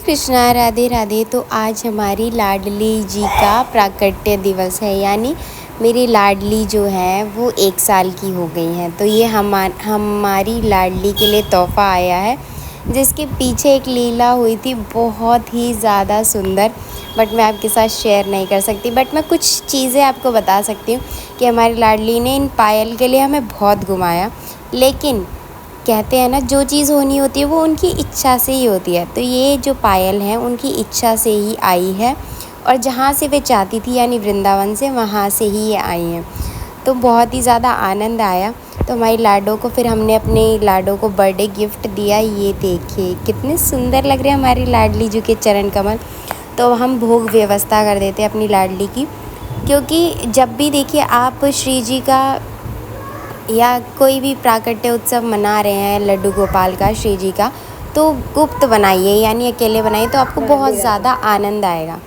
कृष्णा, राधे राधे। तो आज हमारी लाडली जी का प्राकट्य दिवस है, यानी मेरी लाडली जो है वो 1 साल की हो गई हैं। तो ये हमारी लाडली के लिए तोहफ़ा आया है, जिसके पीछे एक लीला हुई थी बहुत ही ज़्यादा सुंदर। बट मैं आपके साथ शेयर नहीं कर सकती, बट मैं कुछ चीज़ें आपको बता सकती हूँ कि हमारी लाडली ने इन पायल के लिए हमें बहुत घुमाया। लेकिन कहते हैं ना, जो चीज़ होनी होती है वो उनकी इच्छा से ही होती है। तो ये जो पायल हैं उनकी इच्छा से ही आई है, और जहाँ से वे चाहती थी यानी वृंदावन से, वहाँ से ही ये आई हैं। तो बहुत ही ज़्यादा आनंद आया। तो हमारी लाडो को फिर हमने अपने लाडो को बर्थडे गिफ्ट दिया। ये देखिए कितने सुंदर लग रहे हैं हमारी लाडली जी के चरण कमल। तो हम भोग व्यवस्था कर देते हैं अपनी लाडली की, क्योंकि जब भी देखिए आप श्री जी का या कोई भी प्राकट्य उत्सव मना रहे हैं लड्डू गोपाल का, श्री जी का, तो गुप्त बनाइए यानी अकेले बनाइए, तो आपको बहुत ज़्यादा आनंद आएगा।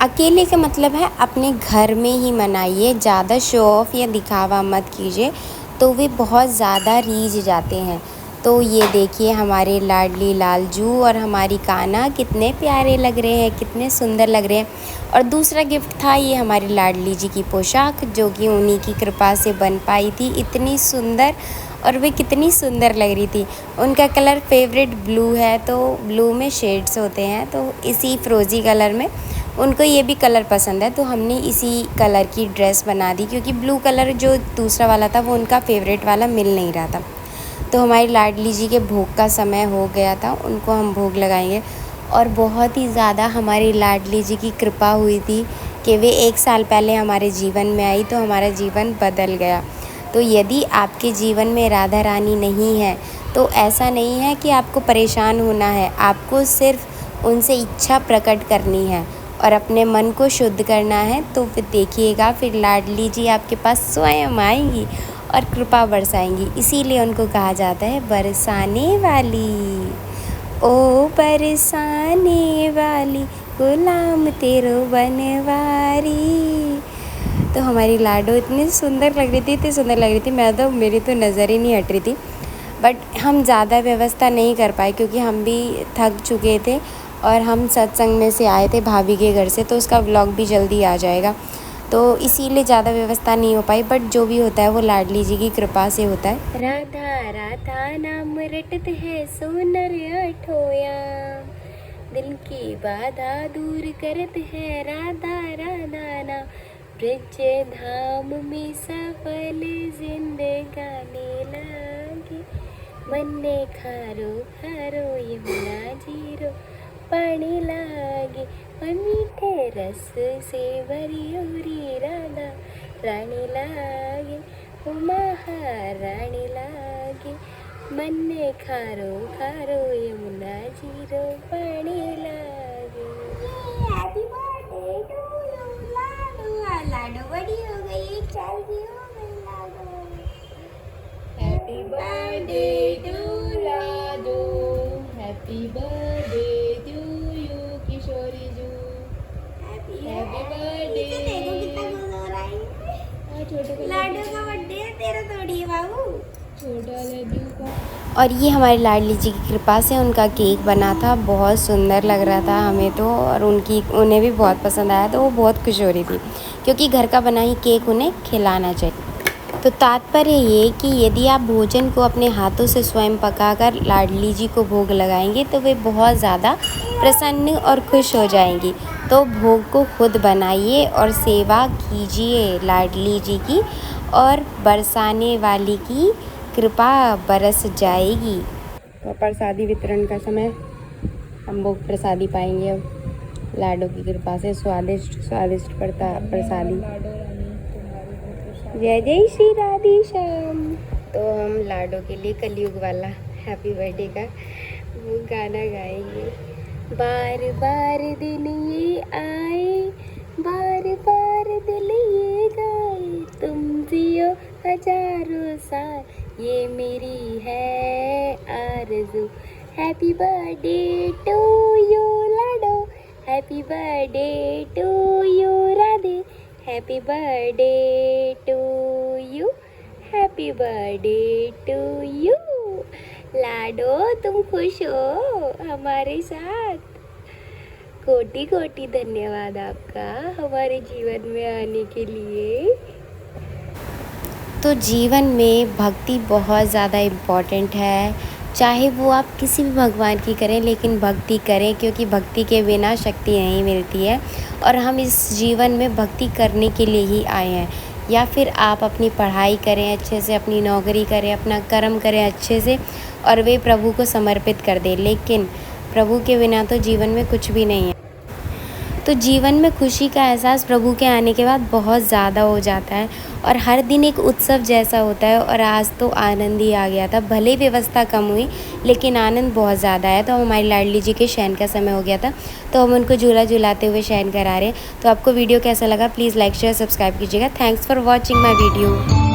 अकेले का मतलब है अपने घर में ही मनाइए, ज़्यादा शो ऑफ या दिखावा मत कीजिए, तो वे बहुत ज़्यादा रीझ जाते हैं। तो ये देखिए हमारे लाडली लालजू और हमारी कान्हा कितने प्यारे लग रहे हैं, कितने सुंदर लग रहे हैं। और दूसरा गिफ्ट था ये हमारी लाडली जी की पोशाक, जो कि उन्हीं की कृपा से बन पाई थी, इतनी सुंदर। और वे कितनी सुंदर लग रही थी। उनका कलर फेवरेट ब्लू है, तो ब्लू में शेड्स होते हैं, तो इसी फ़िरोज़ी कलर में उनको ये भी कलर पसंद है, तो हमने इसी कलर की ड्रेस बना दी, क्योंकि ब्लू कलर जो दूसरा वाला था वो उनका फेवरेट वाला मिल नहीं रहा था। तो हमारी लाडली जी के भोग का समय हो गया था, उनको हम भोग लगाएंगे। और बहुत ही ज़्यादा हमारी लाडली जी की कृपा हुई थी कि वे 1 साल पहले हमारे जीवन में आई, तो हमारा जीवन बदल गया। तो यदि आपके जीवन में राधा रानी नहीं है, तो ऐसा नहीं है कि आपको परेशान होना है, आपको सिर्फ उनसे इच्छा प्रकट करनी है और अपने मन को शुद्ध करना है। तो फिर देखिएगा, फिर लाडली जी आपके पास स्वयं आएंगी और कृपा बरसाएंगी। इसीलिए उनको कहा जाता है बरसाने वाली। ओ बरसाने वाली, गुलाम तेरो बनवारी। तो हमारी लाडो इतनी सुंदर लग रही थी, इतनी सुंदर लग रही थी, मेरी तो नज़र ही नहीं हट रही थी। बट हम ज़्यादा व्यवस्था नहीं कर पाए, क्योंकि हम भी थक चुके थे और हम सत्संग में से आए थे भाभी के घर से, तो उसका व्लॉग भी जल्दी आ जाएगा, तो इसीलिए ज़्यादा व्यवस्था नहीं हो पाई। बट जो भी होता है वो लाडली जी की कृपा से होता है। राधा राधा नाम रटत है सोनर अठोया, दिल की बाधा दूर करत है राधा राधा नाम, ब्रज धाम में सफल जिंदगानी लागे, मन ने खारो खारो यमुना जीरो पानी लागे, और मीठे रस से भरी उरी राधा रानी लागे, ओ महारानी लागे, मन ने खारो खारो यमुना जीरो पानी लागे। हैप्पी बर्थडे टू यू लाडो। लाडो बड़ी हो गई, 1 साल की हो गई लाडो। हैप्पी बर्थडे टू लाडो, happy birthday to you Kishori जू, हैप्पी बर्थडे। देखो कितना गोल हो रहा है। छोटे लाडो का बर्थडे है, तेरा थोड़ी है बाबू, छोटा लड्डू का। और ये हमारी लाडली जी की कृपा से उनका केक बना था, बहुत सुंदर लग रहा था हमें तो, और उन्हें भी बहुत पसंद आया, तो वो बहुत खुश हो रही थी, क्योंकि घर का बना ही केक उन्हें खिलाना चाहिए। तो तात्पर्य ये कि यदि आप भोजन को अपने हाथों से स्वयं पकाकर लाडली जी को भोग लगाएंगे, तो वे बहुत ज़्यादा प्रसन्न और खुश हो जाएंगी। तो भोग को खुद बनाइए और सेवा कीजिए लाडली जी की, और बरसाने वाली की कृपा बरस जाएगी। तो प्रसादी वितरण का समय, हम भोग प्रसादी पाएंगे अब लाडो की कृपा से। स्वादिष्ट स्वादिष्ट प्रसादी। जय जय श्री राधे श्याम। तो हम लाडो के लिए कलयुग वाला हैप्पी बर्थडे का वो गाना गाएंगे। बार बार दिन ये आए, बार बार दिल ये गाए, तुम जियो हजारों साल, ये मेरी है आरज़ू। हैप्पी बर्थडे टू यू लाडो, happy birthday to you Radhe, happy birthday to you, happy birthday to you. लाडो तुम खुश हो हमारे साथ? कोटि कोटि धन्यवाद आपका हमारे जीवन में आने के लिए। तो जीवन में भक्ति बहुत ज़्यादा इम्पॉर्टेंट है, चाहे वो आप किसी भी भगवान की करें, लेकिन भक्ति करें, क्योंकि भक्ति के बिना शक्ति नहीं मिलती है। और हम इस जीवन में भक्ति करने के लिए ही आए हैं। या फिर आप अपनी पढ़ाई करें अच्छे से, अपनी नौकरी करें, अपना कर्म करें अच्छे से और वे प्रभु को समर्पित कर दें, लेकिन प्रभु के बिना तो जीवन में कुछ भी नहीं है। तो जीवन में खुशी का एहसास प्रभु के आने के बाद बहुत ज़्यादा हो जाता है और हर दिन एक उत्सव जैसा होता है। और आज तो आनंद ही आ गया था, भले व्यवस्था कम हुई लेकिन आनंद बहुत ज़्यादा है। तो हमारी लाडली जी के शयन का समय हो गया था, तो हम उनको झूला झुलाते हुए शयन करा रहे हैं। तो आपको वीडियो कैसा लगा प्लीज़ लाइक शेयर सब्सक्राइब कीजिएगा। Thanks for watching my video.